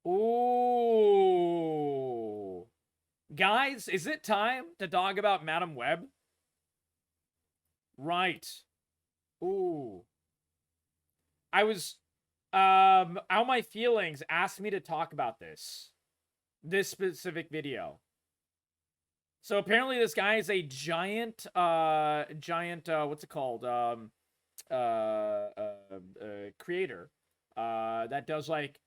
Ooh. Guys, is it time to talk about Madam Web? Right. Ooh. I was, How My Feelings asked me to talk about this specific video. So apparently this guy is a giant, what's it called? Creator, that does, like,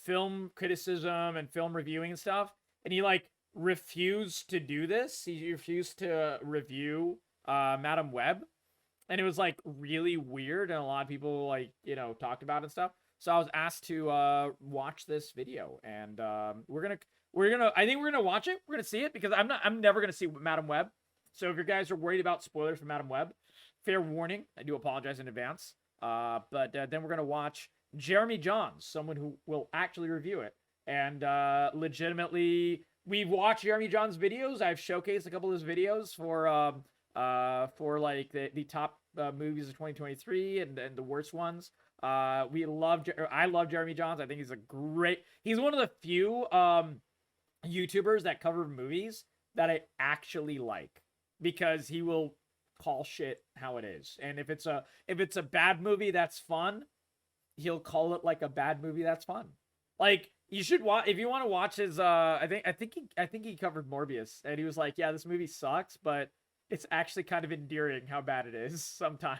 film criticism and film reviewing and stuff. And he, like, refused to do this. He refused to review, Madam Web. And it was, like, really weird, and a lot of people, like, you know, talked about it and stuff. So I was asked to watch this video, and I think we're gonna watch it. We're gonna see it because I'm never gonna see Madam Web. So if you guys are worried about spoilers for Madam Web, fair warning. I do apologize in advance. But then we're gonna watch Jeremy Johns, someone who will actually review it, and legitimately, we've watched Jeremy Johns' videos. I've showcased a couple of his videos for like the top movies of 2023 and the worst ones. I love Jeremy Johns. I think he's one of the few YouTubers that cover movies that I actually like, because he will call shit how it is. And if it's a bad movie that's fun, he'll call it like a bad movie that's fun. Like, you should watch, if you want to watch his I think he covered Morbius, and he was like, yeah, this movie sucks, but it's actually kind of endearing how bad it is sometimes.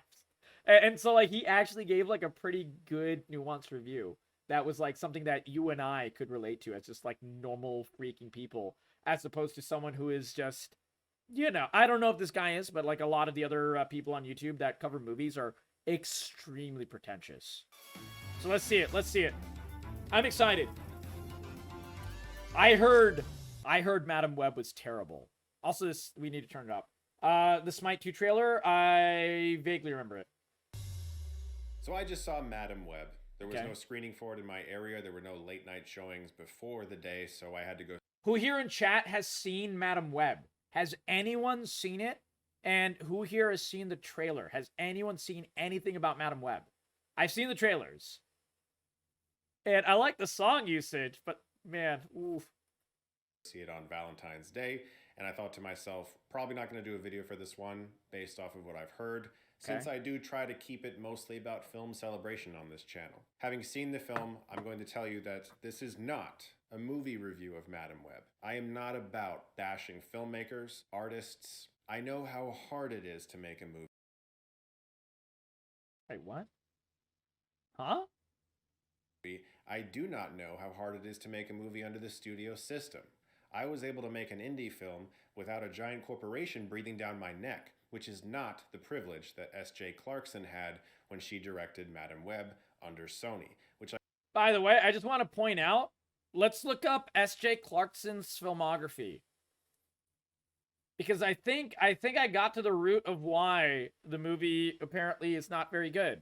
And so, like, he actually gave, like, a pretty good nuanced review that was, like, something that you and I could relate to as just, like, normal freaking people, as opposed to someone who is just, you know, I don't know if this guy is, but, like, a lot of the other people on YouTube that cover movies are extremely pretentious. So let's see it. Let's see it. I'm excited. I heard Madam Web was terrible. Also, we need to turn it up. The Smite 2 trailer, I vaguely remember it. So I just saw Madam Web. There was no screening for it in my area. There were no late night showings before the day, so I had to go. Who here in chat has seen Madam Web? Has anyone seen it? And who here has seen the trailer? Has anyone seen anything about Madam Web? I've seen the trailers. And I like the song usage, but man, oof. See it on Valentine's Day, and I thought to myself, probably not going to do a video for this one based off of what I've heard, since I do try to keep it mostly about film celebration on this channel. Having seen the film, I'm going to tell you that this is not a movie review of Madam Web. I am not about bashing filmmakers, artists. I know how hard it is to make a movie. Wait, what? Huh? I do not know how hard it is to make a movie under the studio system. I was able to make an indie film without a giant corporation breathing down my neck, which is not the privilege that S.J. Clarkson had when she directed Madam Web under Sony, which By the way, I just want to point out, let's look up S.J. Clarkson's filmography. Because I think I got to the root of why the movie apparently is not very good.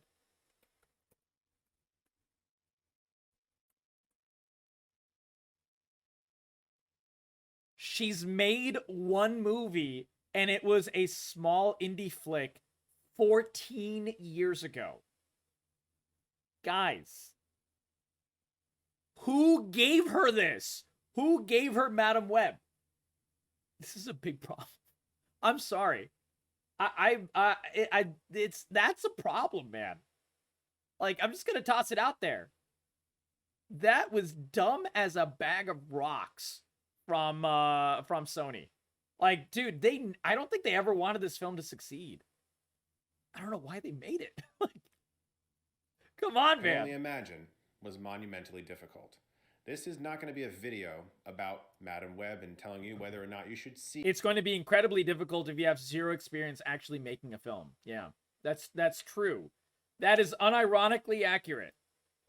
She's made one movie, and it was a small indie flick 14 years ago. Guys, who gave her this? Who gave her Madam Web? This is a big problem. I'm sorry. That's a problem, man. Like, I'm just gonna toss it out there. That was dumb as a bag of rocks from Sony. Like, dude, I don't think they ever wanted this film to succeed. I don't know why they made it. Like, come on, man. I can only imagine was monumentally difficult. This is not going to be a video about Madam Web and telling you whether or not you should see. It's going to be incredibly difficult if you have zero experience actually making a film. Yeah, that's true. That is unironically accurate.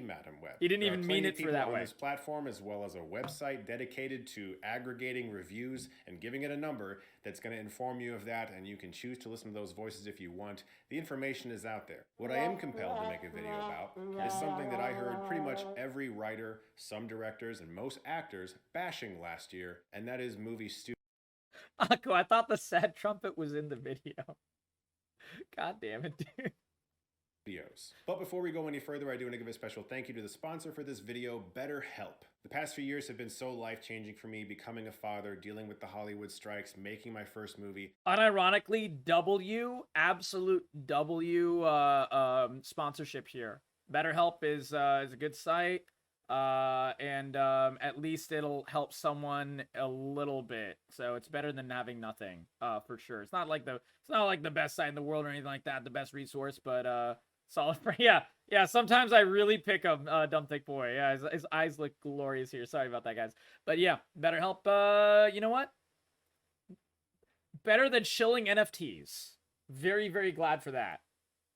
Madam Web. He didn't even mean it for that way. On this platform, as well as a website dedicated to aggregating reviews and giving it a number that's going to inform you of that, and you can choose to listen to those voices if you want. The information is out there. What I am compelled to make a video about is something that I heard pretty much every writer, some directors, and most actors bashing last year, and that is movie studio. Akko, I thought the sad trumpet was in the video. God damn it, dude. videos. But before we go any further, I do want to give a special thank you to the sponsor for this video, BetterHelp. The past few years have been so life-changing for me, becoming a father, dealing with the Hollywood strikes, making my first movie. Unironically, absolute W sponsorship here. BetterHelp is a good site, and at least it'll help someone a little bit. So it's better than having nothing, for sure. It's not like the best site in the world or anything like that, the best resource, but solid. Yeah. Sometimes I really pick him, dumb thick boy. Yeah, his eyes look glorious here. Sorry about that, guys. But yeah, BetterHelp. You know what? Better than shilling NFTs. Very, very glad for that.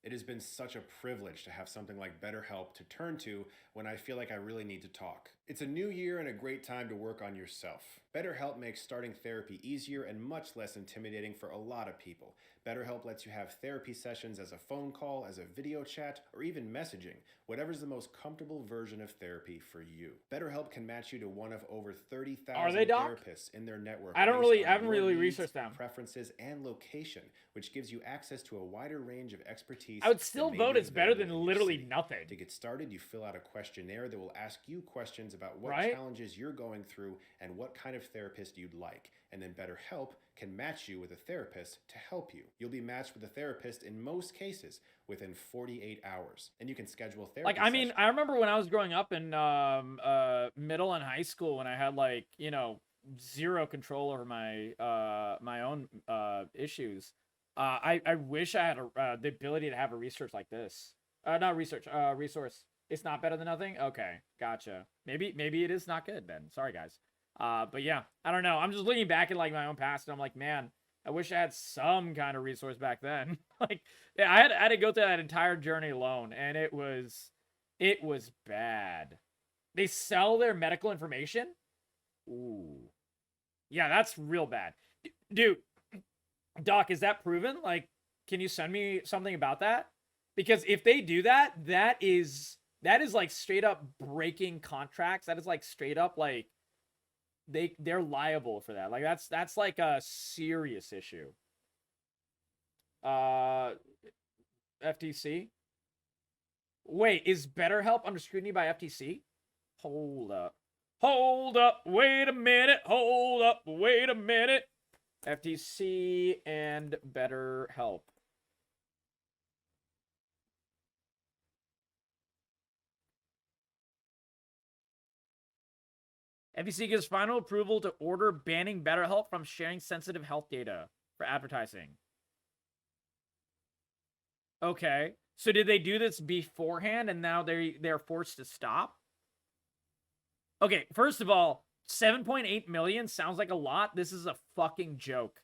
It has been such a privilege to have something like BetterHelp to turn to when I feel like I really need to talk. It's a new year and a great time to work on yourself. BetterHelp makes starting therapy easier and much less intimidating for a lot of people. BetterHelp lets you have therapy sessions as a phone call, as a video chat, or even messaging, whatever's the most comfortable version of therapy for you. BetterHelp can match you to one of over 30,000 therapists in their network. I haven't really researched them. Preferences and location, which gives you access to a wider range of expertise. I would still vote it's better than literally nothing. To get started, you fill out a questionnaire that will ask you questions about what challenges you're going through and what kind of therapist you'd like. And then BetterHelp can match you with a therapist to help you. You'll be matched with a therapist in most cases within 48 hours. And you can schedule therapy sessions. I remember when I was growing up in middle and high school when I had zero control over my my own issues. I wish I had the ability to have a research like this. Not research, resource. It's not better than nothing? Okay, gotcha. Maybe it is not good then. Sorry, guys. But yeah, I don't know. I'm just looking back at my own past and I'm like, man, I wish I had some kind of resource back then. Yeah, I had to go through that entire journey alone, and it was bad. They sell their medical information? Ooh. Yeah, that's real bad. Dude, Doc, is that proven? Can you send me something about that? Because if they do that, that is straight up breaking contracts. That is straight up they're liable for that. That's a serious issue. FTC. Wait, is BetterHelp under scrutiny by FTC? Hold up. Wait a minute. FTC and BetterHelp. FTC gives final approval to order banning BetterHelp from sharing sensitive health data for advertising. Okay. So did they do this beforehand and now they're forced to stop? Okay, first of all, 7.8 million sounds like a lot. This is a fucking joke.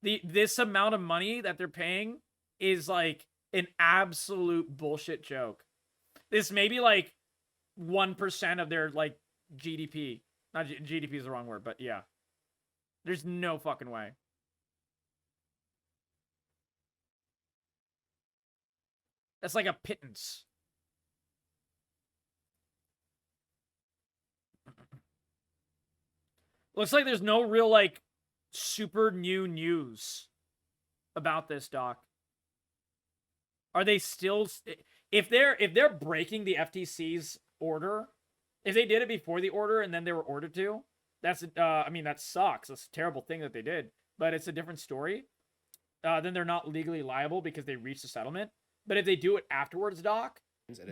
This amount of money that they're paying is an absolute bullshit joke. This may be 1% of their GDP. Not GDP is the wrong word, but yeah. There's no fucking way. That's like a pittance. Looks like there's no real super new news about this, Doc. Are they still, if they're breaking the FTC's order, if they did it before the order and then they were ordered to, that's I mean, that sucks. That's a terrible thing that they did, but it's a different story. Then they're not legally liable because they reached a settlement. But if they do it afterwards, Doc,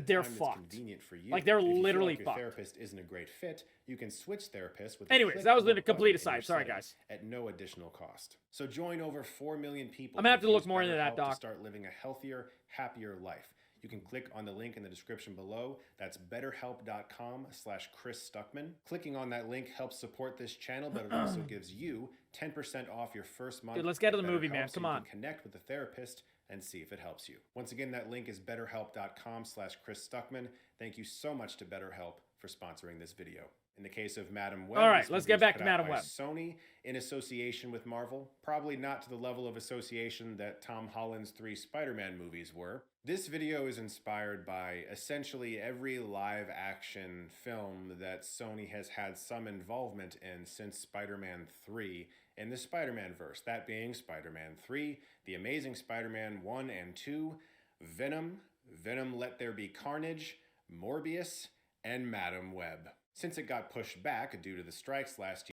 they're fucked. Convenient for you. They're literally fucked. If your therapist isn't a great fit, you can switch therapists with. Anyways, that was a complete aside. Sorry, guys. At no additional cost. So join over 4 million people. I'm gonna have to look more into that, Doc. To start living a healthier, happier life. You can click on the link in the description below. That's betterhelp.com/Chris Stuckman. Clicking on that link helps support this channel, but it also gives you 10% off your first month. Dude, let's get to the movie, man. Come on. You can connect with the therapist and see if it helps you. Once again, that link is betterhelp.com/Chris Stuckman. Thank you so much to BetterHelp for for sponsoring this video. In the case of Madam Web, all right, this let's movie get was back put to out Madam by Web. Sony in association with Marvel, probably not to the level of association that Tom Holland's 3 Spider-Man movies were. This video is inspired by essentially every live-action film that Sony has had some involvement in since Spider-Man 3 in the Spider-Man-verse, that being Spider-Man 3, The Amazing Spider-Man 1 and 2, Venom, Venom Let There Be Carnage, Morbius, and Madam Web. Since it got pushed back due to the strikes last year,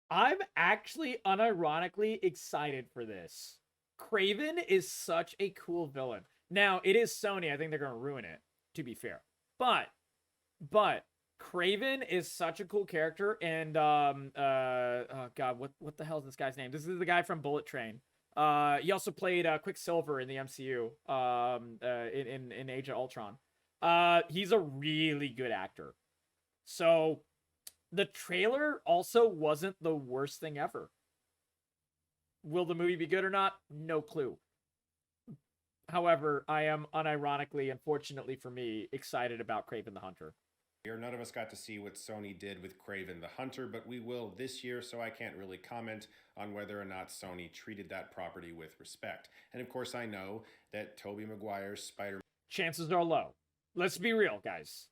I'm actually unironically excited for this. Kraven is such a cool villain. Now, it is Sony. I think they're going to ruin it, to be fair. But Kraven is such a cool character, and oh god, what the hell is this guy's name? This is the guy from Bullet Train. He also played Quicksilver in the MCU, in Age of Ultron. He's a really good actor. So the trailer also wasn't the worst thing ever. Will the movie be good or not? No clue. However, I am unironically, unfortunately for me, excited about Kraven the Hunter. none of us got to see what Sony did with Kraven the Hunter, but we will this year, so I can't really comment on whether or not Sony treated that property with respect. And of course, I know that Tobey Maguire's Spider-Man... Chances are low. Let's be real, guys.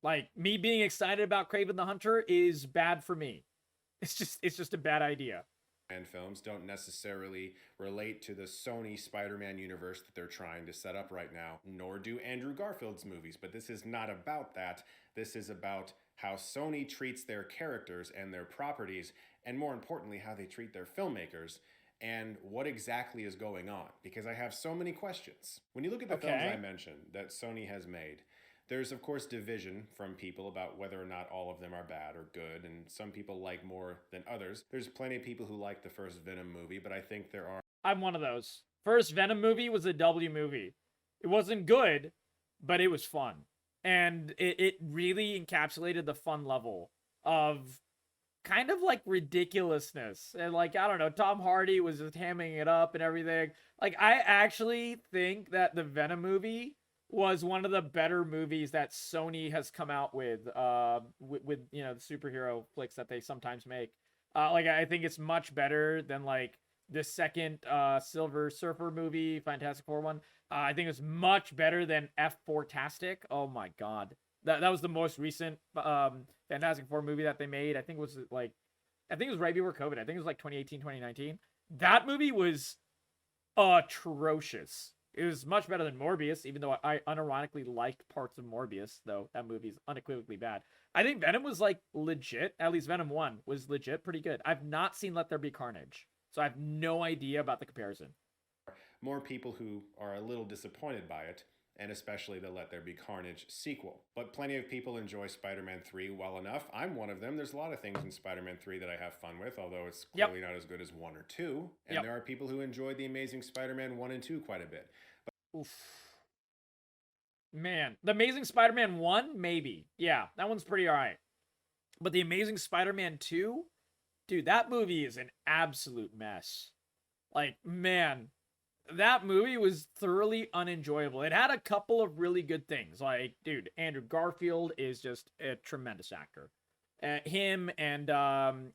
Like, me being excited about Kraven the Hunter is bad for me. It's just a bad idea. And films don't necessarily relate to the Sony Spider-Man universe that they're trying to set up right now, nor do Andrew Garfield's movies. But this is not about that. This is about how Sony treats their characters and their properties, and more importantly, how they treat their filmmakers, and what exactly is going on. Because I have so many questions. When you look at the films I mentioned that Sony has made, there's, of course, division from people about whether or not all of them are bad or good, and some people like more than others. There's plenty of people who like the first Venom movie, but I think there are... I'm one of those. First Venom movie was a W movie. It wasn't good, but it was fun. And it really encapsulated the fun level of kind of like ridiculousness. And like, I don't know, Tom Hardy was just hamming it up and everything. Like, I actually think that the Venom movie was one of the better movies that Sony has come out with you know, the superhero flicks that they sometimes make. Like, I think it's much better than like the second Silver Surfer movie, Fantastic Four one. I think it's much better than F4tastic. Oh my god, that was the most recent Fantastic Four movie that they made. I think it was right before COVID. I think it was like 2018, 2019. That movie was atrocious. It was much better than Morbius, even though I unironically liked parts of Morbius, though that movie's unequivocally bad. I think Venom was like legit, at least Venom 1 was legit pretty good. I've not seen Let There Be Carnage, so I have no idea about the comparison. More people who are a little disappointed by it, and especially the Let There Be Carnage sequel. But plenty of people enjoy Spider-Man 3 well enough. I'm one of them. There's a lot of things in Spider-Man 3 that I have fun with, although it's clearly not as good as 1 or 2. And there are people who enjoy The Amazing Spider-Man 1 and 2 quite a bit. Oof. Man, The Amazing Spider-Man 1, maybe. Yeah, that one's pretty alright. But The Amazing Spider-Man 2? Dude, that movie is an absolute mess. Like, man, that movie was thoroughly unenjoyable. It had a couple of really good things. Like, dude, Andrew Garfield is just a tremendous actor. Him and Emma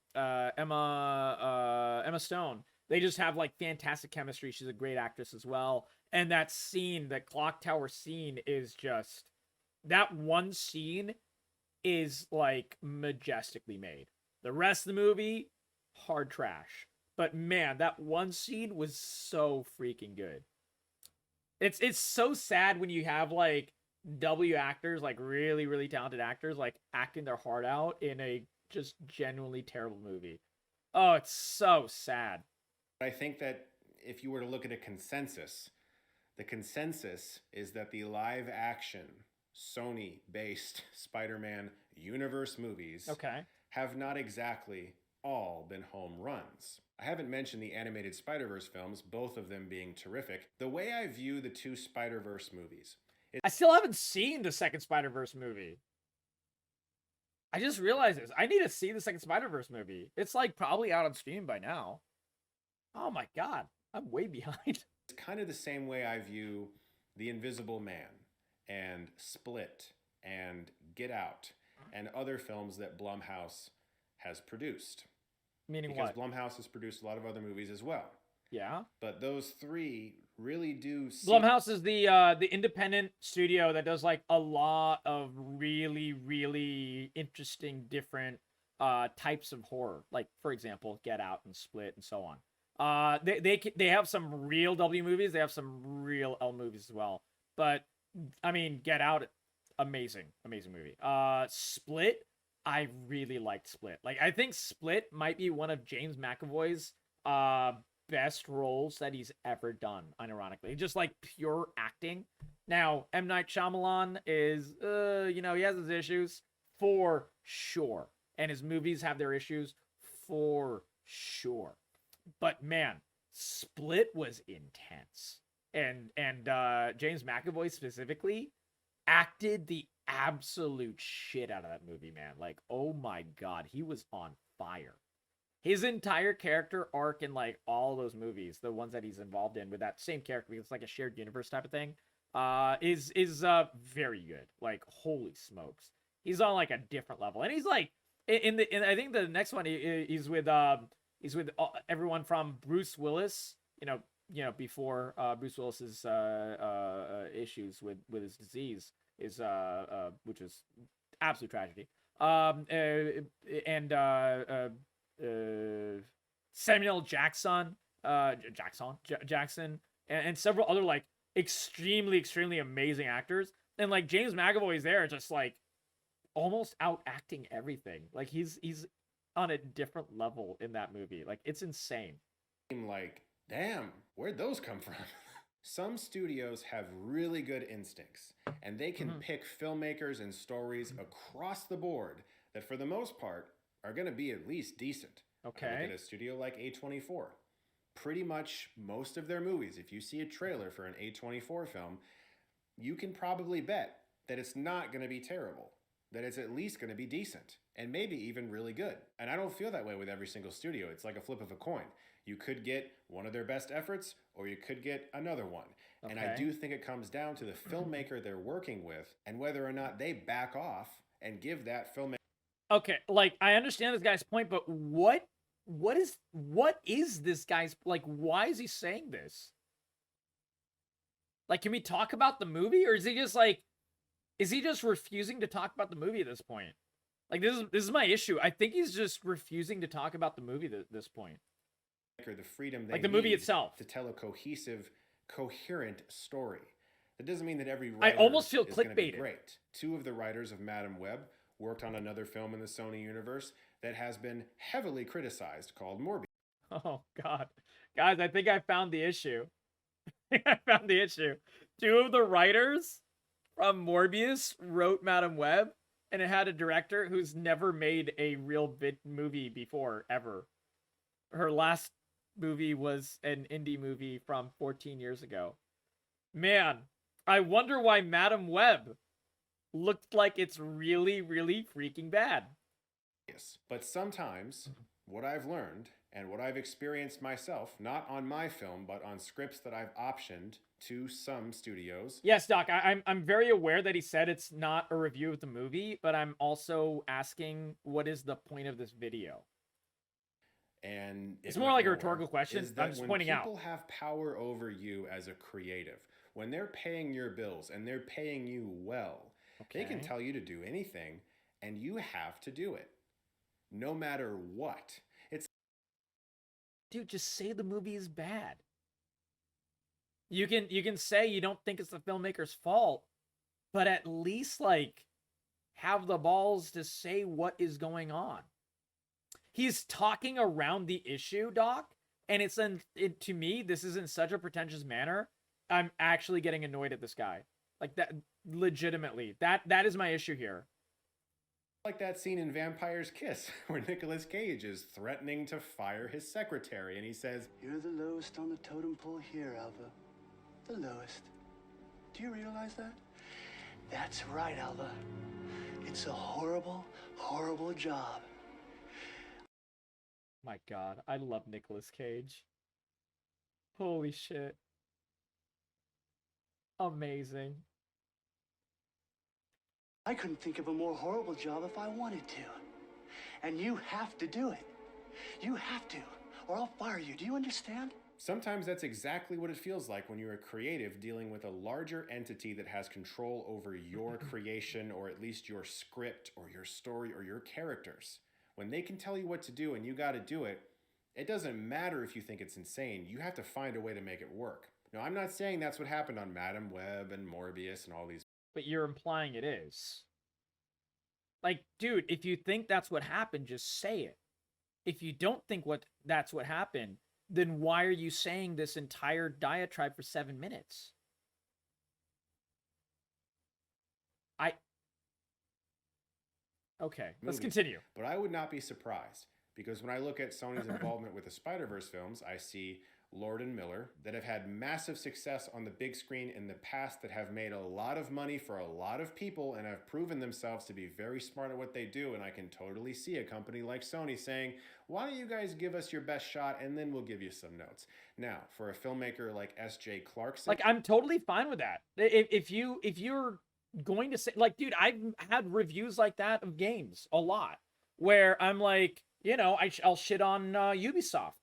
Stone, they just have like fantastic chemistry. She's a great actress as well. And that scene, that clock tower scene, is just, that one scene is like majestically made. The rest of the movie, hard trash. But man, that one scene was so freaking good. It's so sad when you have like W actors, like really, really talented actors, like acting their heart out in a just genuinely terrible movie. Oh, it's so sad. I think that if you were to look at a consensus, the consensus is that the live action Sony-based Spider-Man universe movies have not exactly all been home runs. I haven't mentioned the animated Spider-Verse films, both of them being terrific. The way I view the two Spider-Verse movies... I still haven't seen the second Spider-Verse movie. I just realized this. I need to see the second Spider-Verse movie. It's like probably out on stream by now. Oh my god, I'm way behind. It's kind of the same way I view The Invisible Man and Split and Get Out, and other films that Blumhouse has produced. Meaning Because what? Blumhouse has produced a lot of other movies as well. Yeah. But those three really do Blumhouse is the independent studio that does like a lot of really interesting different types of horror. Like for example, Get Out and Split and so on. They have some real W movies. They have some real L movies as well. But I mean, Get Out, amazing movie. Split, I really liked Split. Like I think Split might be one of James McAvoy's best roles that he's ever done, unironically. Just like pure acting. Now, M. Night Shyamalan is, he has his issues for sure. And his movies have their issues for sure. But man, Split was intense. And James McAvoy specifically acted the absolute shit out of that movie, man. Like, oh my God, he was on fire. His entire character arc in like all those movies, the ones that he's involved in with that same character, because it's like a shared universe type of thing, is very good. Like holy smokes, he's on like a different level, and he's like in I think the next one he's with everyone from Bruce Willis, before Bruce Willis's issues with his disease is which is absolute tragedy. Samuel Jackson, and several other like extremely amazing actors. And like James McAvoy is there, just like almost out acting everything. Like he's on a different level in that movie. Like it's insane. Like, damn, where'd those come from? Some studios have really good instincts, and they can pick filmmakers and stories across the board that, for the most part, are going to be at least decent. Okay. I look at a studio like A24. Pretty much most of their movies, if you see a trailer for an A24 film, you can probably bet that it's not going to be terrible, that it's at least going to be decent, and maybe even really good. And I don't feel that way with every single studio. It's like a flip of a coin. You could get one of their best efforts, or you could get another one. Okay. And I do think it comes down to the filmmaker they're working with and whether or not they back off and give that filmmaker. Okay, like I understand this guy's point, but what is this guy's, like, why is he saying this? Like, can we talk about the movie, or is he just refusing to talk about the movie at this point? Like, this is my issue. I think he's just refusing to talk about the movie at this point. The freedom they like the movie itself to tell a cohesive, coherent story. That doesn't mean that every writer I almost feel is going to be clickbaited. Great. Two of the writers of Madam Web worked on another film in the Sony universe that has been heavily criticized called Morbius. Oh God, guys, I think I found the issue. Two of the writers from Morbius wrote Madam Web, and it had a director who's never made a real big movie before, ever. Her last movie was an indie movie from 14 years ago. Man, I wonder why Madam Web looked like it's really freaking bad. Yes, but sometimes what I've learned and what I've experienced myself, not on my film, but on scripts that I've optioned to some studios. Yes, Doc, I'm very aware that he said it's not a review of the movie, but I'm also asking, what is the point of this video? And it's more like a rhetorical question. I'm just pointing out. When people have power over you as a creative, when they're paying your bills and they're paying you well, they can tell you to do anything, and you have to do it, no matter what. Dude, just say the movie is bad. You can say you don't think it's the filmmaker's fault, but at least like have the balls to say what is going on. He's talking around the issue, Doc, and to me, this is in such a pretentious manner. I'm actually getting annoyed at this guy. Like that, legitimately. That is my issue here. Like that scene in Vampire's Kiss, where Nicolas Cage is threatening to fire his secretary, and he says, "You're the lowest on the totem pole here, Alva. The lowest. Do you realize that?" "That's right, Alva. It's a horrible, horrible job." My God, I love Nicolas Cage. Holy shit. Amazing. I couldn't think of a more horrible job if I wanted to. And you have to do it. You have to, or I'll fire you. Do you understand? Sometimes that's exactly what it feels like when you're a creative dealing with a larger entity that has control over your creation, or at least your script or your story or your characters. When they can tell you what to do and you got to do it, it doesn't matter if you think it's insane. You have to find a way to make it work. Now, I'm not saying that's what happened on Madam Web and Morbius and all these. But you're implying it is. Like, dude, if you think that's what happened, just say it. If you don't think that's what happened, then why are you saying this entire diatribe for 7 minutes? Okay, let's continue. But I would not be surprised, because when I look at Sony's involvement with the Spider-Verse films, I see Lord and Miller that have had massive success on the big screen in the past, that have made a lot of money for a lot of people and have proven themselves to be very smart at what they do. And I can totally see a company like Sony saying, why don't you guys give us your best shot and then we'll give you some notes. Now, for a filmmaker like S.J. Clarkson, like, I'm totally fine with that. If you're going to say, like, dude, I've had reviews like that of games a lot, where I'm like, you know, I'll shit on Ubisoft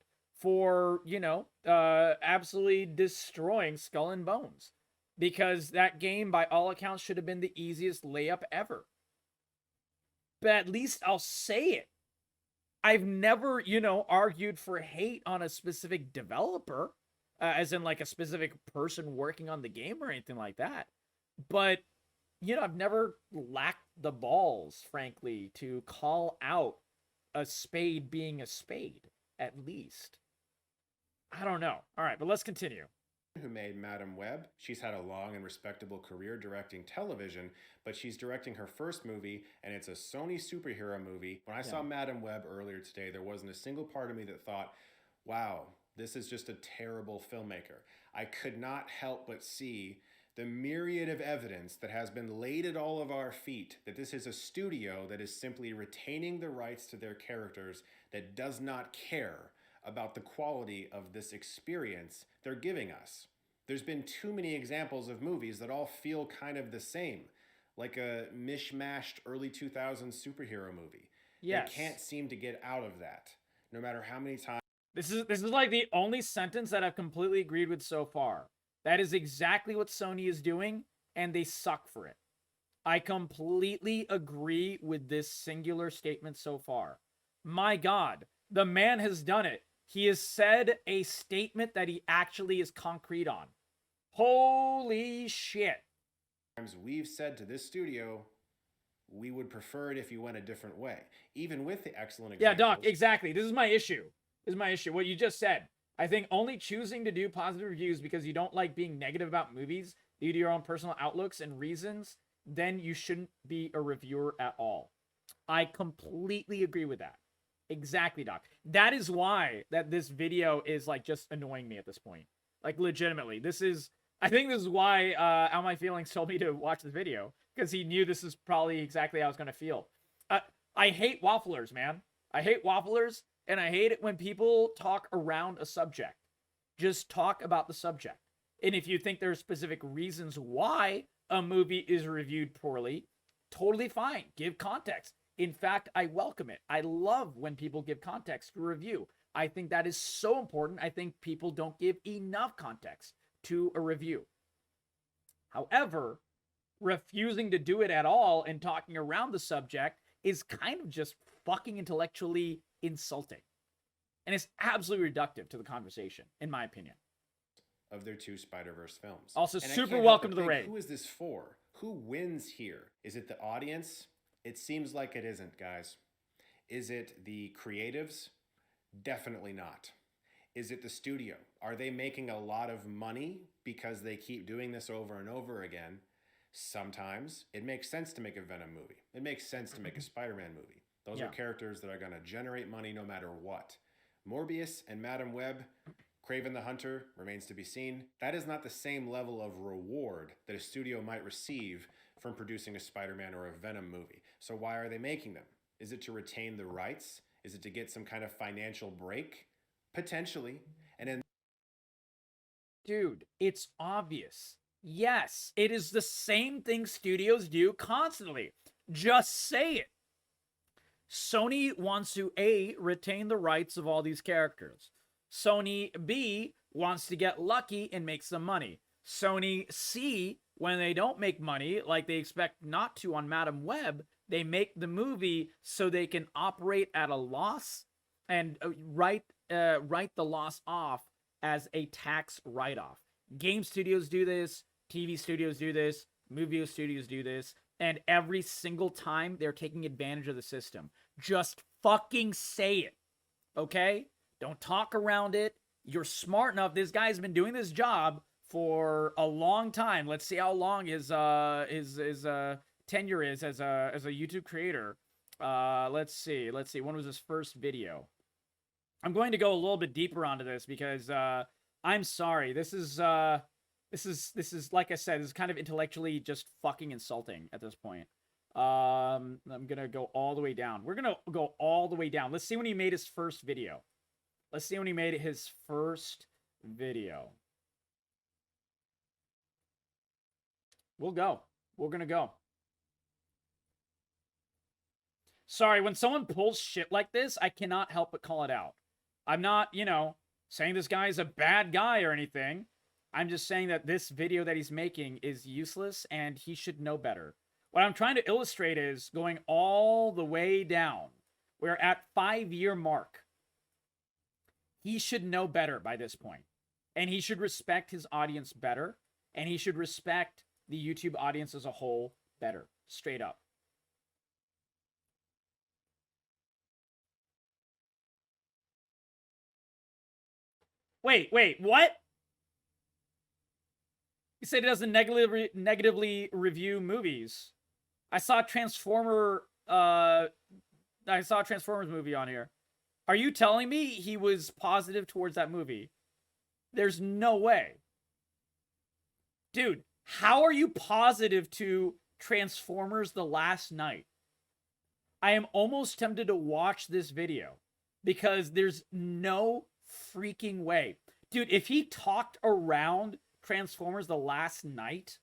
for, you know, absolutely destroying Skull and Bones, because that game, by all accounts, should have been the easiest layup ever. But at least I'll say it. I've never, you know, argued for hate on a specific developer, as in like a specific person working on the game or anything like that. But, you know, I've never lacked the balls, frankly, to call out a spade being a spade, at least. I don't know. All right, but let's continue. Who made Madam Web. She's had a long and respectable career directing television, but she's directing her first movie, and it's a Sony superhero movie. When I saw Madam Web earlier today, there wasn't a single part of me that thought, wow, this is just a terrible filmmaker. I could not help but see the myriad of evidence that has been laid at all of our feet that this is a studio that is simply retaining the rights to their characters, that does not care about the quality of this experience they're giving us. There's been too many examples of movies that all feel kind of the same, like a mishmashed early 2000s superhero movie. Yes. They can't seem to get out of that, no matter how many times. This is like the only sentence that I've completely agreed with so far. That is exactly what Sony is doing, and they suck for it. I completely agree with this singular statement so far. My God, the man has done it. He has said a statement that he actually is concrete on. Holy shit. We've said to this studio, we would prefer it if you went a different way, even with the excellent examples. Yeah, Doc, exactly. This is my issue. What you just said. I think only choosing to do positive reviews because you don't like being negative about movies due to your own personal outlooks and reasons, then you shouldn't be a reviewer at all. I completely agree with that. Exactly, Doc. That is why that this video is like just annoying me at this point. Like, legitimately. I think this is why How My Feelings told me to watch this video, because he knew this is probably exactly how I was going to feel. I hate wafflers, man. I hate wafflers, and I hate it when people talk around a subject. Just talk about the subject. And if you think there are specific reasons why a movie is reviewed poorly, totally fine. Give context. In fact, I welcome it. I love when people give context to a review. I think that is so important. I think people don't give enough context to a review. However, refusing to do it at all and talking around the subject is kind of just fucking intellectually insulting. And it's absolutely reductive to the conversation, in my opinion. Of their two Spider-Verse films. Also, and super welcome to the raid. Who is this for? Who wins here? Is it the audience? It seems like it isn't, guys. Is it the creatives? Definitely not. Is it the studio? Are they making a lot of money because they keep doing this over and over again? Sometimes it makes sense to make a Venom movie. It makes sense to make a Spider-Man movie. Those are characters that are going to generate money no matter what. Morbius and Madam Web, Kraven the Hunter remains to be seen. That is not the same level of reward that a studio might receive from producing a Spider-Man or a Venom movie. So why are they making them? Is it to retain the rights? Is it to get some kind of financial break? Potentially. And then, dude, it's obvious. Yes, it is the same thing studios do constantly. Just say it. Sony wants to A, retain the rights of all these characters. Sony B wants to get lucky and make some money. Sony C, when they don't make money, like they expect not to on Madam Web, they make the movie so they can operate at a loss and write the loss off as a tax write-off. Game studios do this, TV studios do this, movie studios do this, and every single time they're taking advantage of the system. Just fucking say it, okay? Don't talk around it. You're smart enough. This guy's been doing this job for a long time. Let's see how long his tenure is as a YouTube creator. Let's see. When was his first video? I'm going to go a little bit deeper onto this because I'm sorry. This is like I said, this is kind of intellectually just fucking insulting at this point. I'm gonna go all the way down. We're gonna go all the way down. Let's see when he made his first video. We'll go. We're gonna go. Sorry, when someone pulls shit like this, I cannot help but call it out. I'm not, saying this guy is a bad guy or anything. I'm just saying that this video that he's making is useless and he should know better. What I'm trying to illustrate is going all the way down. We're at 5-year mark. He should know better by this point. And he should respect his audience better. And he should respect the YouTube audience as a whole better. Straight up. Wait, what? He said he doesn't negatively review movies. I saw a Transformers movie on here. Are you telling me he was positive towards that movie? There's no way. Dude, how are you positive to Transformers The Last Night? I am almost tempted to watch this video because there's no freaking way. Dude, if he talked around Transformers The Last Night,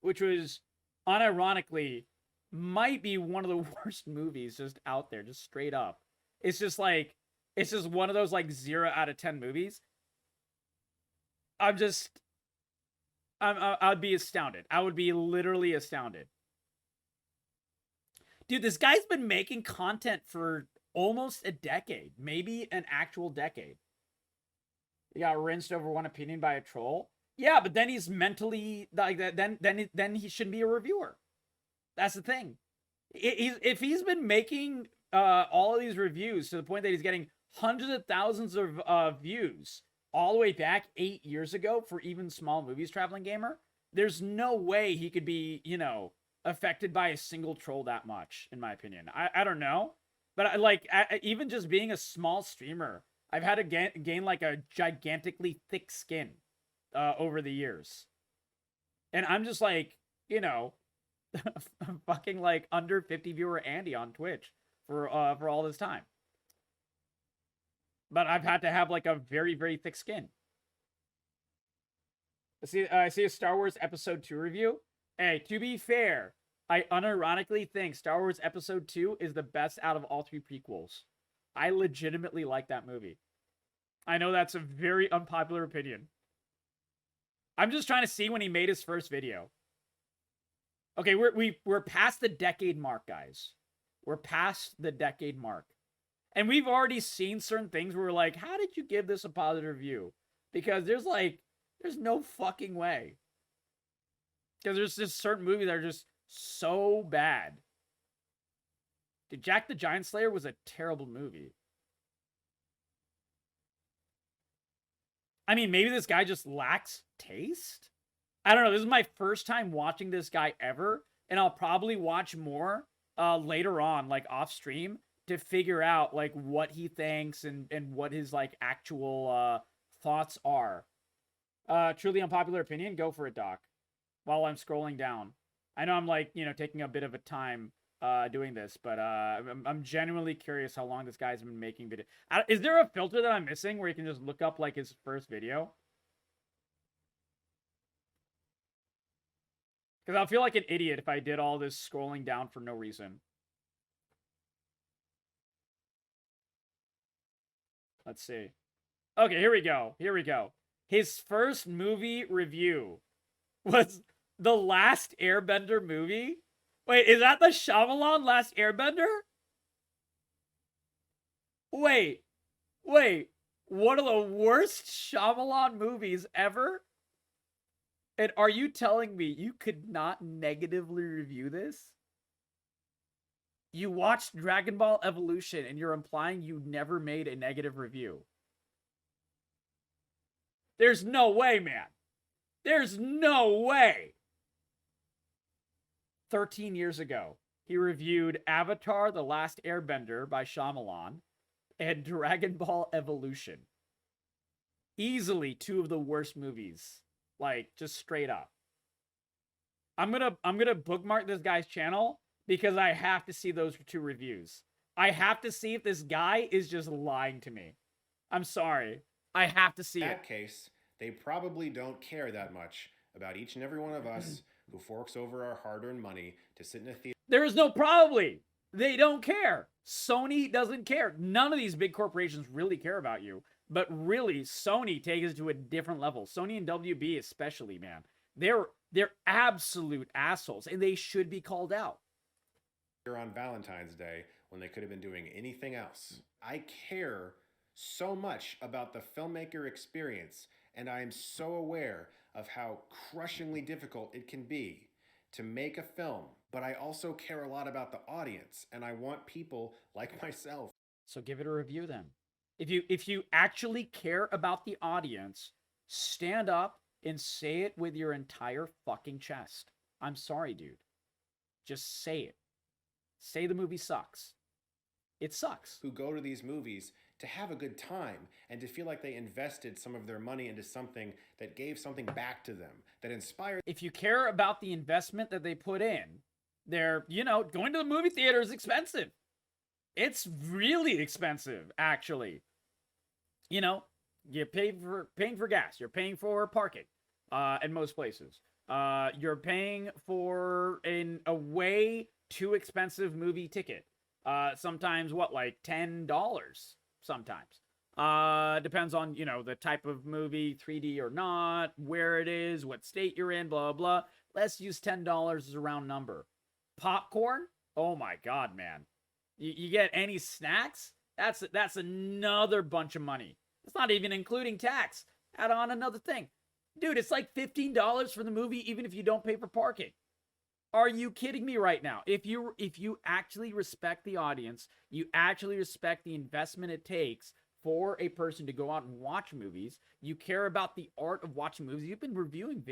which was unironically might be one of the worst movies just out there, just straight up. It's just one of those like 0 out of 10 movies. I'd be astounded. I would be literally astounded. Dude, this guy's been making content for almost a decade, maybe an actual decade. He got rinsed over one opinion by a troll. Yeah, but then he's mentally like that. Then he shouldn't be a reviewer. That's the thing. If he's been making all of these reviews to the point that he's getting hundreds of thousands of views all the way back 8 years ago for even small movies, Traveling Gamer, there's no way he could be, affected by a single troll that much, in my opinion. I don't know. But even just being a small streamer, I've had to gain like a gigantically thick skin over the years. And I'm just like, fucking like under 50 viewer Andy on Twitch for all this time. But I've had to have like a very, very thick skin. I see a Star Wars Episode 2 review. Hey, to be fair, I unironically think Star Wars Episode 2 is the best out of all 3 prequels. I legitimately like that movie. I know that's a very unpopular opinion. I'm just trying to see when he made his first video. Okay, we're past the decade mark, guys. We're past the decade mark. And we've already seen certain things where we're like, how did you give this a positive review? Because there's no fucking way. Because there's just certain movies that are just so bad. Dude, Jack the Giant Slayer was a terrible movie. I mean, maybe this guy just lacks taste? I don't know. This is my first time watching this guy ever. And I'll probably watch more later on, like off stream, to figure out like what he thinks and what his like actual thoughts are. Truly unpopular opinion? Go for it, Doc. While I'm scrolling down. I know I'm like, taking a bit of a time doing this, but I'm genuinely curious how long this guy's been making videos. Is there a filter that I'm missing where you can just look up like his first video? Because I'll feel like an idiot if I did all this scrolling down for no reason. Let's see. Okay, here we go. Here we go. His first movie review was the Last Airbender movie. Wait, is that the Shyamalan Last Airbender? Wait. One of the worst Shyamalan movies ever? And are you telling me you could not negatively review this? You watched Dragon Ball Evolution and you're implying you never made a negative review. There's no way, man. There's no way. 13 years ago, he reviewed Avatar: The Last Airbender by Shyamalan and Dragon Ball Evolution. Easily two of the worst movies. Like, just straight up. I'm gonna bookmark this guy's channel because I have to see those two reviews. I have to see if this guy is just lying to me. I'm sorry. I have to see it. In that case, they probably don't care that much about each and every one of us who forks over our hard-earned money to sit in a theater. There is no probably. They don't care. Sony doesn't care. None of these big corporations really care about you. But really, Sony takes it to a different level. Sony and WB especially, man. They're absolute assholes, and they should be called out. On Valentine's Day when they could have been doing anything else. I care so much about the filmmaker experience, and I am so aware of how crushingly difficult it can be to make a film, but I also care a lot about the audience, and I want people like myself. So give it a review then. If you actually care about the audience, stand up and say it with your entire fucking chest. I'm sorry, dude. Just say it. Say the movie sucks. It sucks. Who go to these movies to have a good time and to feel like they invested some of their money into something that gave something back to them, that inspired. If you care about the investment that they put in, they're, going to the movie theater is expensive. It's really expensive, actually. You're paying for gas. You're paying for parking in most places. You're paying for a way too expensive movie ticket. Sometimes like $10 sometimes. Depends on, the type of movie, 3D or not, where it is, what state you're in, blah, blah. Let's use $10 as a round number. Popcorn? Oh my God, man. You get any snacks? That's another bunch of money. It's not even including tax. Add on another thing. Dude, it's like $15 for the movie even if you don't pay for parking. Are you kidding me right now? If you actually respect the audience, you actually respect the investment it takes for a person to go out and watch movies, you care about the art of watching movies. You've been reviewing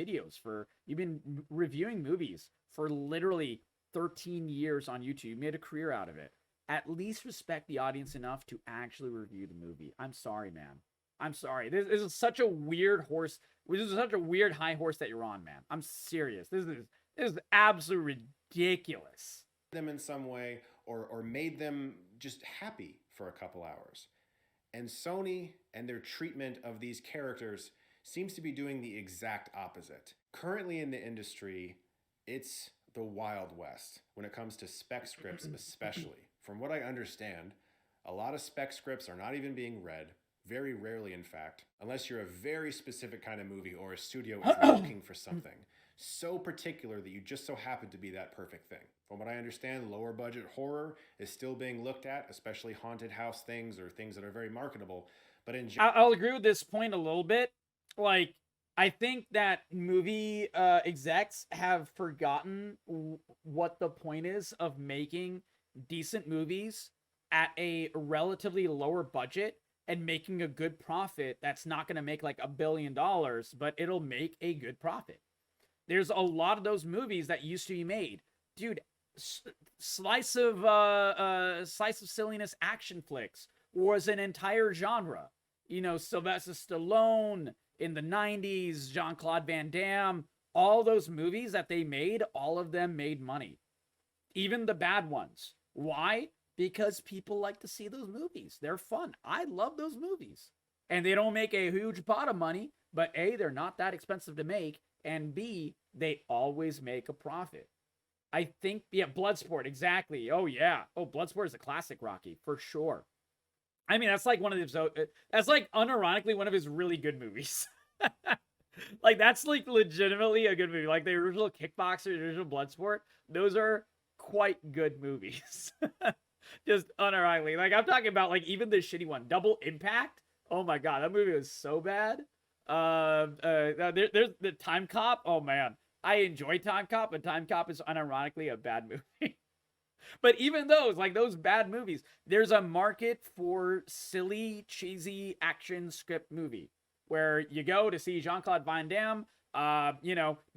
movies for literally 13 years on YouTube. You made a career out of it. At least respect the audience enough to actually review the movie. I'm sorry, man. I'm sorry. This is such a weird horse. This is such a weird high horse that you're on, man. I'm serious. This is absolutely ridiculous. Them in some way or made them just happy for a couple hours. And Sony and their treatment of these characters seems to be doing the exact opposite. Currently in the industry, it's the Wild West when it comes to spec scripts especially. From what I understand, a lot of spec scripts are not even being read, very rarely in fact, unless you're a very specific kind of movie or a studio is looking for something so particular that you just so happen to be that perfect thing. From what I understand, lower budget horror is still being looked at, especially haunted house things or things that are very marketable. But I'll agree with this point a little bit. Like, I think that movie execs have forgotten what the point is of making decent movies at a relatively lower budget and making a good profit that's not going to make like $1 billion, but it'll make a good profit. There's a lot of those movies that used to be made. Dude, slice of silliness action flicks was an entire genre. Sylvester Stallone in the 90s, Jean-Claude Van Damme, all those movies that they made, all of them made money. Even the bad ones. Why? Because people like to see those movies. They're fun. I love those movies. And they don't make a huge pot of money, but A, they're not that expensive to make, and B, they always make a profit. I think, yeah, Bloodsport, exactly. Oh, yeah. Oh, Bloodsport is a classic, Rocky, for sure. I mean, that's like one of his, that's like unironically one of his really good movies. Like, that's like legitimately a good movie. Like, the original Kickboxer, the original Bloodsport, those are quite good movies. Just unironically. Like, I'm talking about, like, even the shitty one, Double Impact. Oh my God, that movie was so bad. There's the Time Cop. Oh man, I enjoy Time Cop, but Time Cop is unironically a bad movie. But even those, like those bad movies, there's a market for silly, cheesy action script movie where you go to see Jean-Claude Van Damme,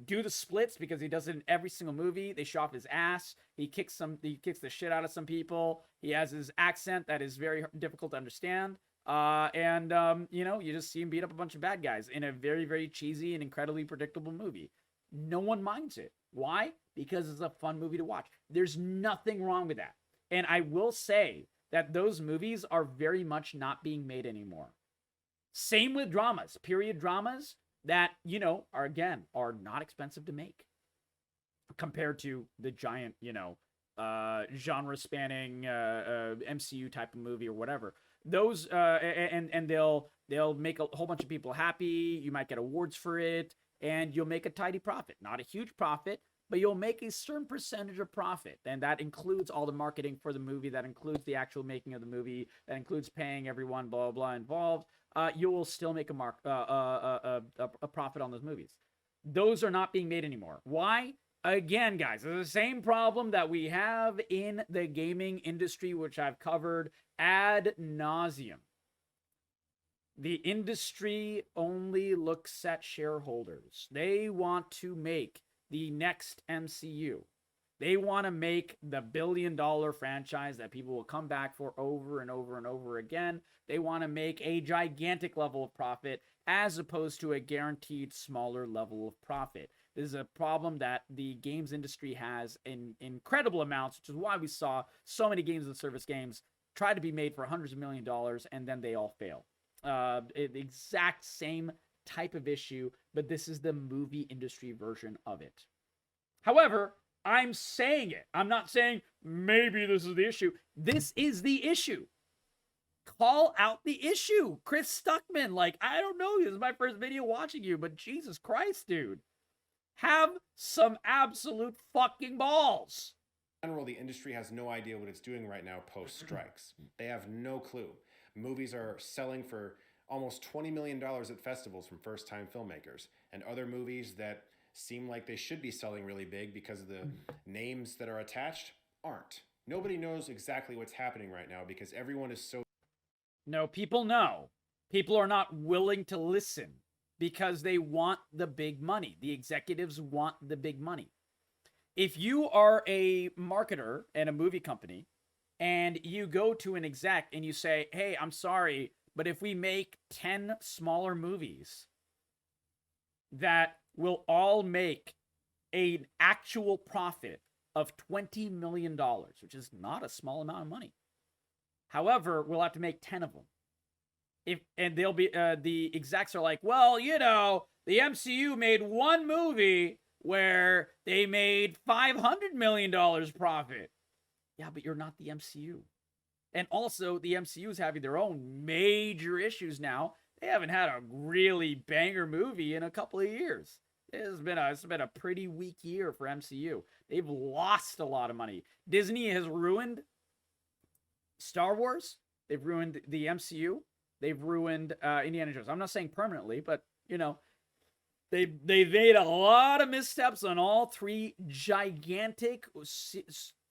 do the splits because he does it in every single movie. They show off his ass. He kicks the shit out of some people. He has his accent that is very difficult to understand. You just see him beat up a bunch of bad guys in a very, very cheesy and incredibly predictable movie. No one minds it. Why? Because it's a fun movie to watch. There's nothing wrong with that. And I will say that those movies are very much not being made anymore. Same with dramas, period dramas that, are not expensive to make compared to the giant, genre spanning MCU type of movie or whatever. Those and they'll make a whole bunch of people happy. You might get awards for it, and you'll make a tidy profit. Not a huge profit, but you'll make a certain percentage of profit, and that includes all the marketing for the movie. That includes the actual making of the movie. That includes paying everyone, blah blah involved. You will still make a profit on those movies. Those are not being made anymore. Why? Again, guys, it's the same problem that we have in the gaming industry, which I've covered ad nauseum. The industry only looks at shareholders. They want to make the next MCU. They want to make the billion-dollar franchise that people will come back for over and over and over again. They want to make a gigantic level of profit as opposed to a guaranteed smaller level of profit. This is a problem that the games industry has in incredible amounts, which is why we saw so many games and service games try to be made for hundreds of millions of dollars, and then they all fail. The exact same type of issue, but this is the movie industry version of it. However, I'm saying it. I'm not saying maybe this is the issue. This is the issue. Call out the issue. Chris Stuckman, I don't know. This is my first video watching you, but Jesus Christ, dude. Have some absolute fucking balls. In general, the industry has no idea what it's doing right now post-strikes. They have no clue. Movies are selling for almost $20 million at festivals from first-time filmmakers, and other movies that seem like they should be selling really big because of the names that are attached aren't. Nobody knows exactly what's happening right now because everyone is so... No, people know. People are not willing to listen because they want the big money. The executives want the big money. If you are a marketer and a movie company and you go to an exec and you say, hey, I'm sorry, but if we make 10 smaller movies that will all make an actual profit of $20 million, which is not a small amount of money. However, we'll have to make 10 of them. And they'll be, the execs are like, well, the MCU made one movie where they made $500 million profit. Yeah, but you're not the MCU. And also, the MCU is having their own major issues now. They haven't had a really banger movie in a couple of years. It's been a pretty weak year for MCU. They've lost a lot of money. Disney has ruined Star Wars. They've ruined the MCU. They've ruined Indiana Jones. I'm not saying permanently, but, they made a lot of missteps on all three gigantic,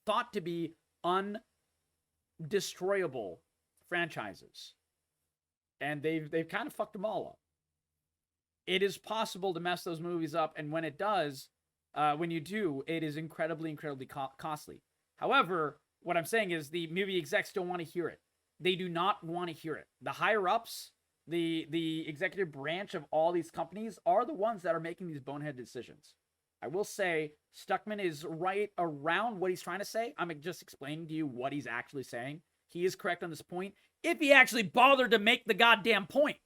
thought to be undestroyable franchises. And they've kind of fucked them all up. It is possible to mess those movies up, and when it does, when you do, it is incredibly, incredibly costly. However, what I'm saying is the movie execs don't want to hear it. They do not want to hear it. The higher-ups, the executive branch of all these companies are the ones that are making these bonehead decisions. I will say Stuckman is right around what he's trying to say. I'm just explaining to you what he's actually saying. He is correct on this point. If he actually bothered to make the goddamn point.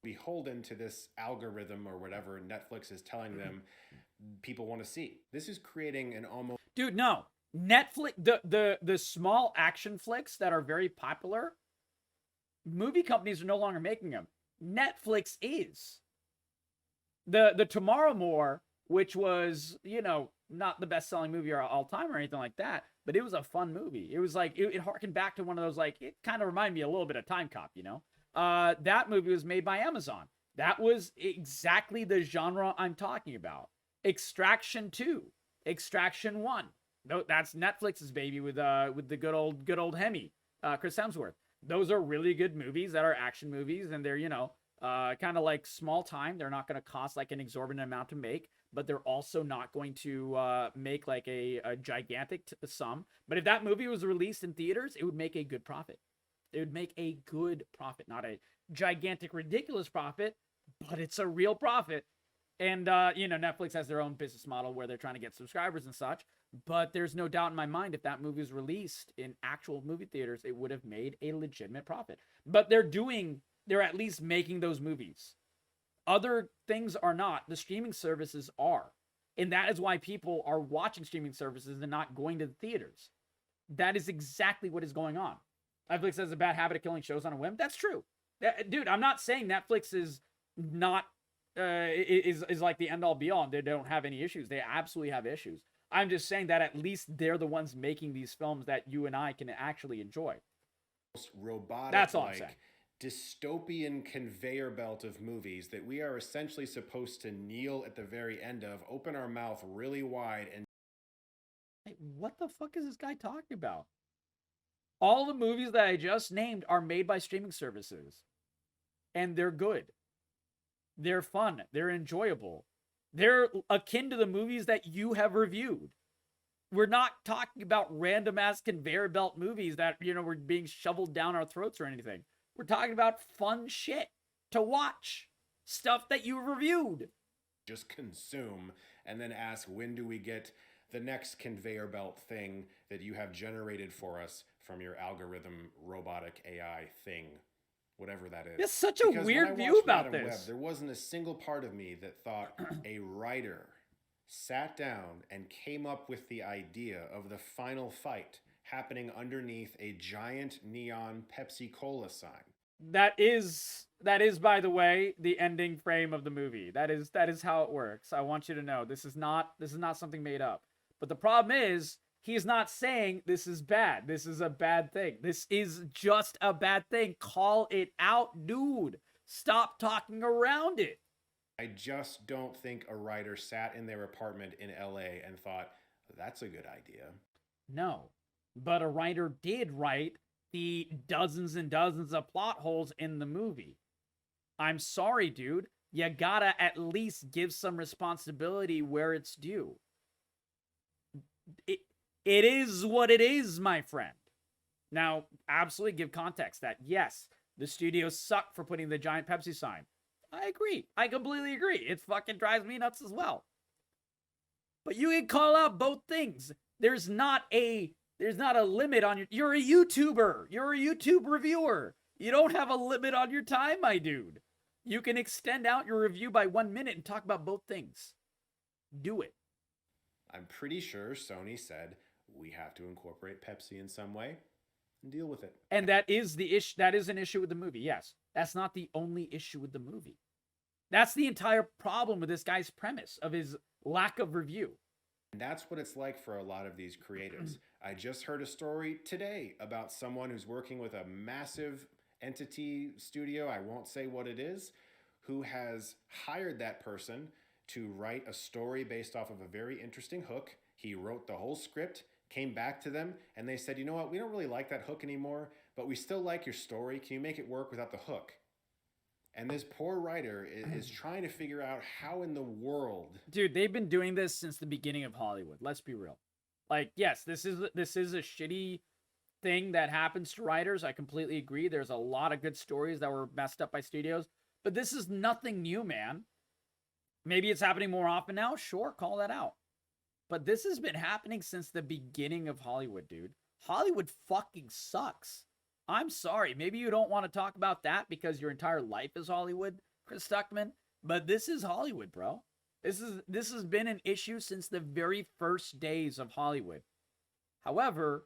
beholden to this algorithm or whatever Netflix is telling them people want to see. This is creating an almost... Dude, no. Netflix, the small action flicks that are very popular, movie companies are no longer making them. Netflix is. The Tomorrow More, which was, you know, not the best-selling movie of all time or anything like that, but it was a fun movie. It was like, it harkened back to one of those, like, it kind of reminded me a little bit of Time Cop, you know? That movie was made by Amazon. That was exactly the genre I'm talking about. Extraction 2, Extraction 1. No, that's Netflix's baby with the good old Hemi, Chris Hemsworth. Those are really good movies that are action movies, and they're, you know, kind of like small time. They're not going to cost like an exorbitant amount to make, but they're also not going to make like a gigantic sum. But if that movie was released in theaters, it would make a good profit. It would make a good profit, not a gigantic, ridiculous profit, but it's a real profit. And, you know, Netflix has their own business model where they're trying to get subscribers and such. But there's no doubt in my mind, if that movie was released in actual movie theaters, it would have made a legitimate profit. But they're at least making those movies. Other things are not. The streaming services are. And that is why people are watching streaming services and not going to the theaters. That is exactly what is going on. Netflix has a bad habit of killing shows on a whim. That's true. Dude, I'm not saying Netflix is not, is like the end all be all and they don't have any issues. They absolutely have issues. I'm just saying that at least they're the ones making these films that you and I can actually enjoy. Robotic, that's all I'm saying. Dystopian conveyor belt of movies that we are essentially supposed to kneel at the very end of, open our mouth really wide and... Hey, what the fuck is this guy talking about? All the movies that I just named are made by streaming services. And they're good. They're fun. They're enjoyable. They're akin to the movies that you have reviewed. We're not talking about random-ass conveyor belt movies that, you know, were being shoveled down our throats or anything. We're talking about fun shit to watch. Stuff that you reviewed. Just consume and then ask, when do we get the next conveyor belt thing that you have generated for us from your algorithm robotic AI thing? Whatever that is. It's such a weird view about this. Web, there wasn't a single part of me that thought a writer sat down and came up with the idea of the final fight happening underneath a giant neon Pepsi Cola sign. That is, by the way, the ending frame of the movie. That is how it works. I want you to know this is not something made up. But the problem is, he's not saying this is bad. This is a bad thing. This is just a bad thing. Call it out, dude. Stop talking around it. I just don't think a writer sat in their apartment in LA and thought, that's a good idea. No, but a writer did write the dozens and dozens of plot holes in the movie. I'm sorry, dude. You gotta at least give some responsibility where it's due. It is what it is, my friend. Now, absolutely give context that, yes, the studios suck for putting the giant Pepsi sign. I agree. I completely agree. It fucking drives me nuts as well. But you can call out both things. There's not a limit on you're a YouTuber. You're a YouTube reviewer. You don't have a limit on your time, my dude. You can extend out your review by 1 minute and talk about both things. Do it. I'm pretty sure Sony said, we have to incorporate Pepsi in some way and deal with it. And that is the issue. That is an issue with the movie. Yes. That's not the only issue with the movie. That's the entire problem with this guy's premise of his lack of review. And that's what it's like for a lot of these creatives. I just heard a story today about someone who's working with a massive entity studio, I won't say what it is, who has hired that person to write a story based off of a very interesting hook. He wrote the whole script, came back to them, and they said, you know what, we don't really like that hook anymore, but we still like your story. Can you make it work without the hook? And this poor writer is trying to figure out how in the world... Dude, they've been doing this since the beginning of Hollywood. Let's be real. Like, yes, this is a shitty thing that happens to writers. I completely agree. There's a lot of good stories that were messed up by studios. But this is nothing new, man. Maybe it's happening more often now. Sure, call that out. But this has been happening since the beginning of Hollywood, dude. Hollywood fucking sucks. I'm sorry. Maybe you don't want to talk about that because your entire life is Hollywood. Chris Stuckman, but this is Hollywood, bro. This has been an issue since the very first days of Hollywood. However,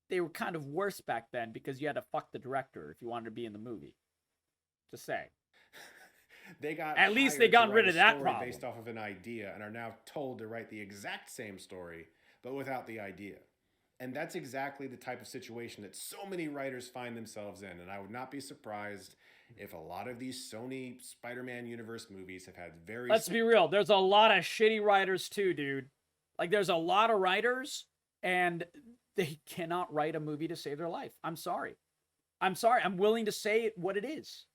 they were kind of worse back then because you had to fuck the director if you wanted to be in the movie. Just saying. They got at least they got rid of that problem based off of an idea and are now told to write the exact same story but without the idea. And that's exactly the type of situation that so many writers find themselves in. And I would not be surprised if a lot of these Sony Spider-Man universe movies have had very... Let's be real. There's a lot of shitty writers too, dude. Like, there's a lot of writers and they cannot write a movie to save their life. I'm sorry. I'm willing to say what it is.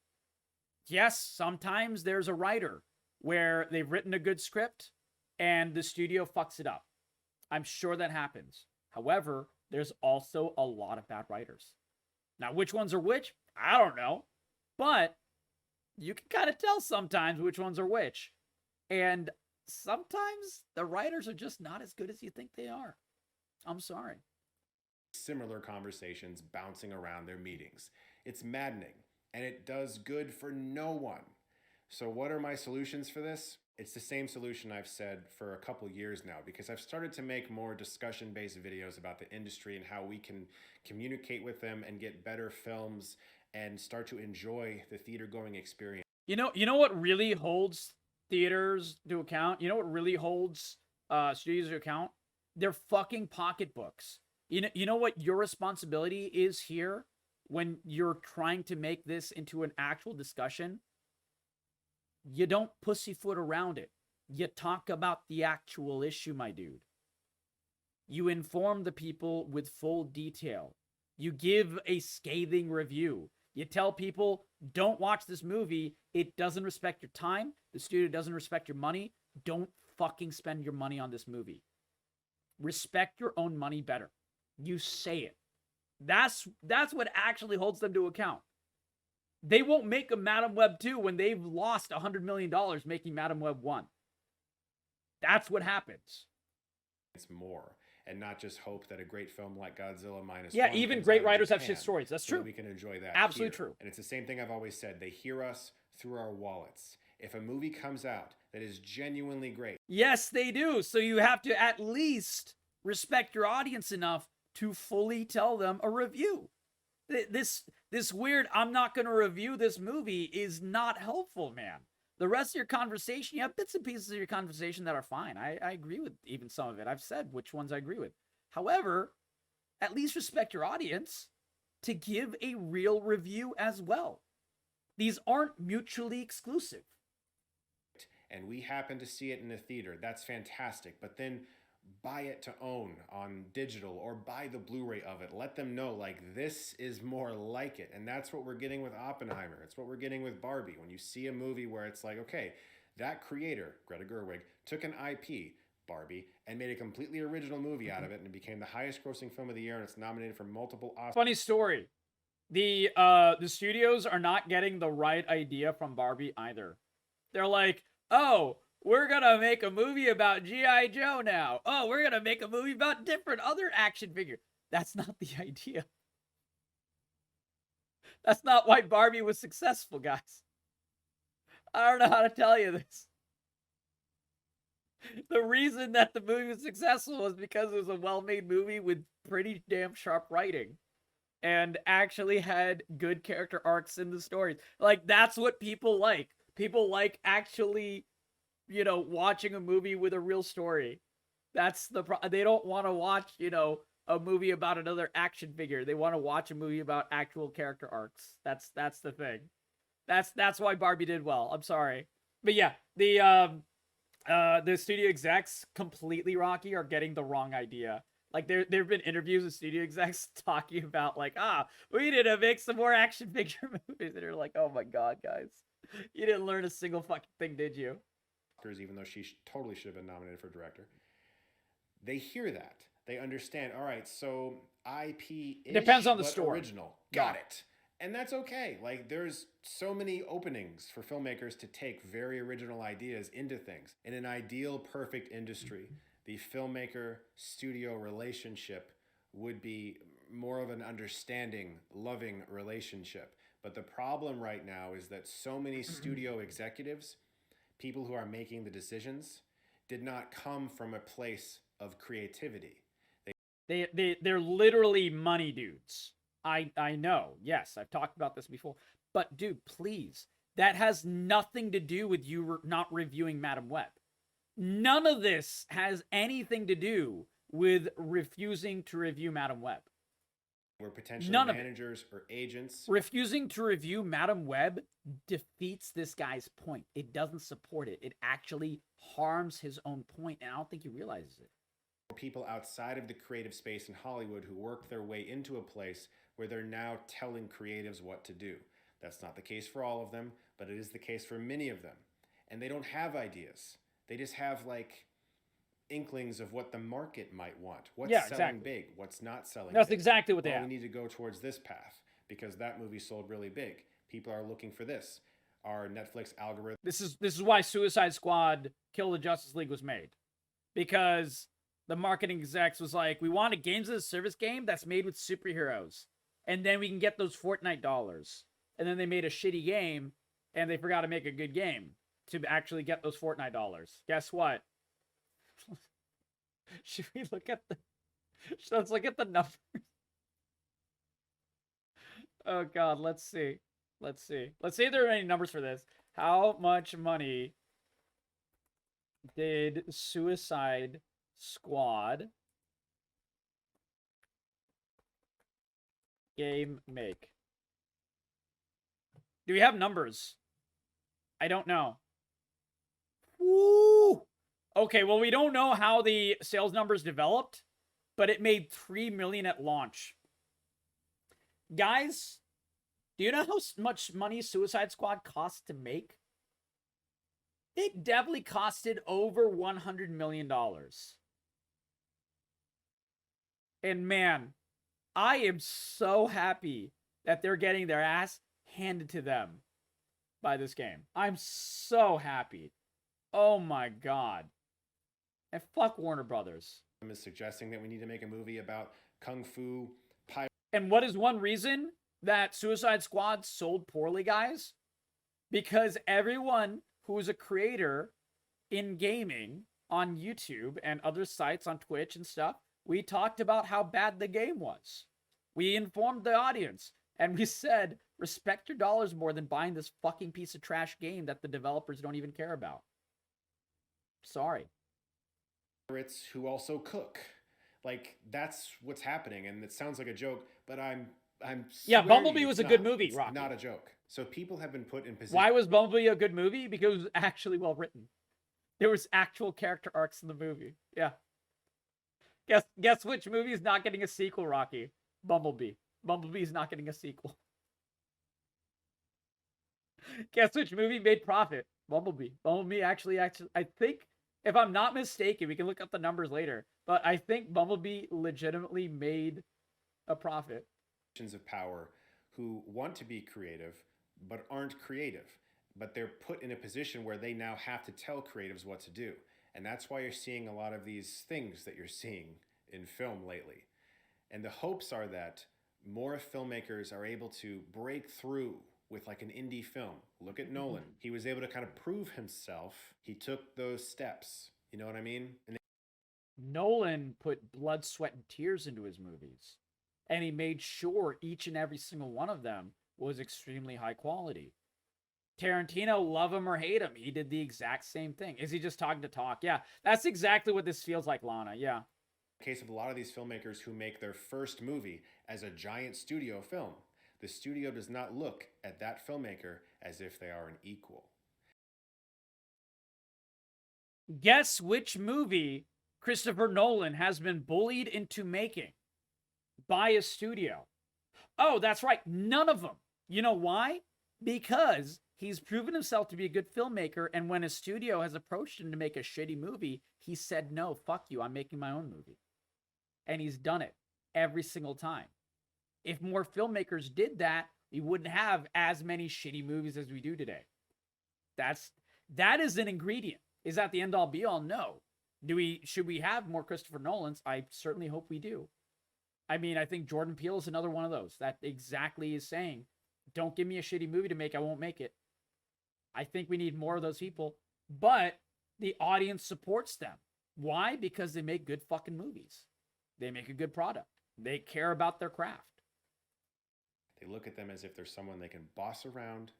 Yes, sometimes there's a writer where they've written a good script and the studio fucks it up. I'm sure that happens. However, there's also a lot of bad writers. Now, which ones are which? I don't know. But you can kind of tell sometimes which ones are which. And sometimes the writers are just not as good as you think they are. I'm sorry. Similar conversations bouncing around their meetings. It's maddening, and it does good for no one. So what are my solutions for this? It's the same solution I've said for a couple years now, because I've started to make more discussion-based videos about the industry and how we can communicate with them and get better films and start to enjoy the theater-going experience. You know what really holds theaters to account? You know what really holds studios to account? Their fucking pocketbooks. You know what your responsibility is here when you're trying to make this into an actual discussion? You don't pussyfoot around it. You talk about the actual issue, my dude. You inform the people with full detail. You give a scathing review. You tell people, don't watch this movie. It doesn't respect your time. The studio doesn't respect your money. Don't fucking spend your money on this movie. Respect your own money better. You say it. That's what actually holds them to account. They won't make a Madam Web 2 when they've lost $100 million making Madam Web 1. That's what happens. It's more, and not just hope that a great film like Godzilla Minus Yeah, One even comes great out of writers have Japan, shit stories. That's so that true. we can enjoy that. Absolutely here. true. And it's the same thing I've always said. They hear us through our wallets. If a movie comes out that is genuinely great. Yes, they do. So you have to at least respect your audience enough to fully tell them a review. This weird, I'm not going to review this movie is not helpful, man. The rest of your conversation, you have bits and pieces of your conversation that are fine. I agree with even some of it. I've said which ones I agree with. However, at least respect your audience to give a real review as well. These aren't mutually exclusive. And we happen to see it in the theater. That's fantastic. But then buy it to own on digital or buy the Blu-ray of it. Let them know, like, this is more like it. And that's what we're getting with Oppenheimer. It's what we're getting with Barbie. When you see a movie where it's like, okay, that creator, Greta Gerwig, took an IP, Barbie, and made a completely original movie out of it, and it became the highest grossing film of the year, and it's nominated for multiple Oscars. Funny story. The studios are not getting the right idea from Barbie either. They're like, oh, we're going to make a movie about G.I. Joe now. Oh, we're going to make a movie about different other action figures. That's not the idea. That's not why Barbie was successful, guys. I don't know how to tell you this. The reason that the movie was successful was because it was a well-made movie with pretty damn sharp writing and actually had good character arcs in the stories. Like, that's what people like. People like actually, you know, watching a movie with a real story. That's the they don't want to watch, you know, a movie about another action figure. They want to watch a movie about actual character arcs. That's the thing. That's why Barbie did well. I'm sorry. But yeah, the studio execs, completely Rocky, are getting the wrong idea. Like, there have been interviews with studio execs talking about, like, we need to make some more action figure movies. And they're like, oh my God, guys. You didn't learn a single fucking thing, did you? Even though she totally should have been nominated for director. They hear that. They understand, all right, so IP-ish, depends on the but story. Original. Got it. And that's okay. Like, there's so many openings for filmmakers to take very original ideas into things. In an ideal, perfect industry, the filmmaker-studio relationship would be more of an understanding, loving relationship. But the problem right now is that so many studio executives, people who are making the decisions, did not come from a place of creativity. They're literally money dudes. I know. Yes, I've talked about this before. But dude, please, that has nothing to do with you not reviewing Madam Web. None of this has anything to do with refusing to review Madam Web. We're potentially None managers or agents. Refusing to review Madam Web defeats this guy's point. It doesn't support it. It actually harms his own point, and I don't think he realizes it. People outside of the creative space in Hollywood who work their way into a place where they're now telling creatives what to do. That's not the case for all of them, but it is the case for many of them. And they don't have ideas. They just have like inklings of what the market might want. What's selling big, what's not selling That's big. exactly what they have. We need to go towards this path because that movie sold really big. People are looking for this. Our Netflix algorithm. This is why Suicide Squad Kill the Justice League was made. Because the marketing execs was like, we want a games as a service game that's made with superheroes. And then we can get those Fortnite dollars. And then they made a shitty game and they forgot to make a good game to actually get those Fortnite dollars. Guess what? Should we look at the... Let's look at the numbers. Oh, God. Let's see. Let's see. Let's see if there are any numbers for this. How much money did Suicide Squad game make? Do we have numbers? I don't know. Woo! Okay, well, we don't know how the sales numbers developed, but it made $3 million at launch. Guys, do you know how much money Suicide Squad cost to make? It definitely costed over $100 million. And man, I am so happy that they're getting their ass handed to them by this game. I'm so happy. Oh my God. And fuck Warner Brothers. Is suggesting that we need to make a movie about kung fu pirates. And what is one reason that Suicide Squad sold poorly, guys? Because everyone who is a creator in gaming on YouTube and other sites on Twitch and stuff, we talked about how bad the game was. We informed the audience and we said, respect your dollars more than buying this fucking piece of trash game that the developers don't even care about. Sorry. Who also cook. Like, that's what's happening, and it sounds like a joke, but I'm yeah, Bumblebee was a good movie, Rocky. Not a joke. So people have been put in position. Why was Bumblebee a good movie? Because it was actually well written. There was actual character arcs in the movie. Yeah. Guess which movie is not getting a sequel, Rocky? Bumblebee. Bumblebee is not getting a sequel. Guess which movie made profit? Bumblebee. Bumblebee actually, I think, if I'm not mistaken, we can look up the numbers later, but I think Bumblebee legitimately made a profit. Of power who want to be creative, but aren't creative. But they're put in a position where they now have to tell creatives what to do. And that's why you're seeing a lot of these things that you're seeing in film lately. And the hopes are that more filmmakers are able to break through with like an indie film. Look at Nolan. He was able to kind of prove himself. He took those steps. You know what I mean? And Nolan put blood, sweat, and tears into his movies. And he made sure each and every single one of them was extremely high quality. Tarantino, love him or hate him, he did the exact same thing. Is he just talking to talk? Yeah, that's exactly what this feels like, Lana. Yeah. In the case of a lot of these filmmakers who make their first movie as a giant studio film, the studio does not look at that filmmaker as if they are an equal. Guess which movie Christopher Nolan has been bullied into making by a studio? Oh, that's right. None of them. You know why? Because he's proven himself to be a good filmmaker, and when a studio has approached him to make a shitty movie, he said, no, fuck you, I'm making my own movie. And he's done it every single time. If more filmmakers did that, we wouldn't have as many shitty movies as we do today. That is an ingredient. Is that the end-all be-all? No. Should we have more Christopher Nolans? I certainly hope we do. I mean, I think Jordan Peele is another one of those that exactly is saying, don't give me a shitty movie to make, I won't make it. I think we need more of those people, but the audience supports them. Why? Because they make good fucking movies. They make a good product. They care about their craft. They look at them as if they're someone they can boss around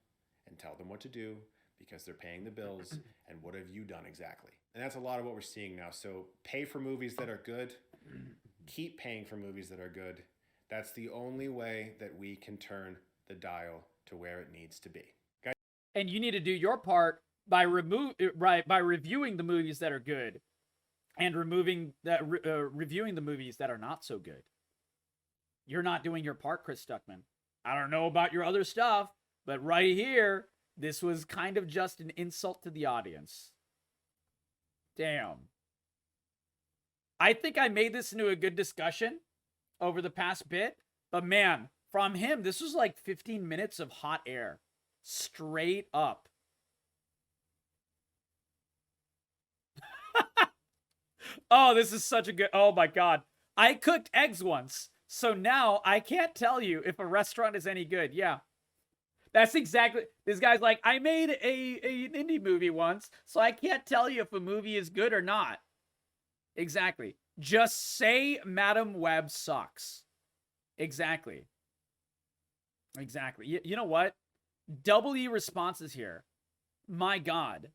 and tell them what to do because they're paying the bills. And what have you done exactly? And that's a lot of what we're seeing now. So pay for movies that are good. Keep paying for movies that are good. That's the only way that we can turn the dial to where it needs to be. Okay? And you need to do your part by reviewing the movies that are good and reviewing the movies that are not so good. You're not doing your part, Chris Stuckman. I don't know about your other stuff, but right here, this was kind of just an insult to the audience. Damn. I think I made this into a good discussion over the past bit, but man, from him, this was like 15 minutes of hot air. Straight up. Oh, this is such a good... Oh my God. I cooked eggs once, so now I can't tell you if a restaurant is any good. Yeah. That's exactly... This guy's like, I made an indie movie once, so I can't tell you if a movie is good or not. Exactly. Just say Madam Web sucks. Exactly. Exactly. You know what? Double E responses here. My God.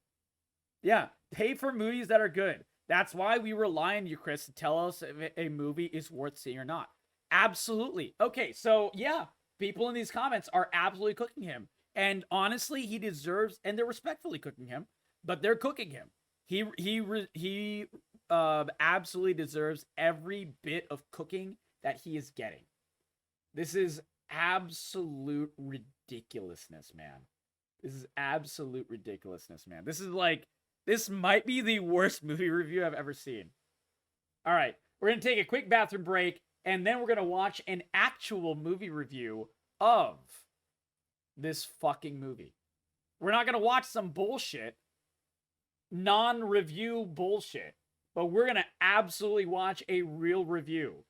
Yeah. Pay for movies that are good. That's why we rely on you, Chris, to tell us if a movie is worth seeing or not. Absolutely. Okay, so yeah, people in these comments are absolutely cooking him. And honestly, he deserves, and they're respectfully cooking him, but they're cooking him. He absolutely deserves every bit of cooking that he is getting. This is absolute ridiculousness, man. This is absolute ridiculousness, man. This might be the worst movie review I've ever seen. All right, we're going to take a quick bathroom break, and then we're going to watch an actual movie review of this fucking movie. We're not going to watch some bullshit, non-review bullshit, but we're going to absolutely watch a real review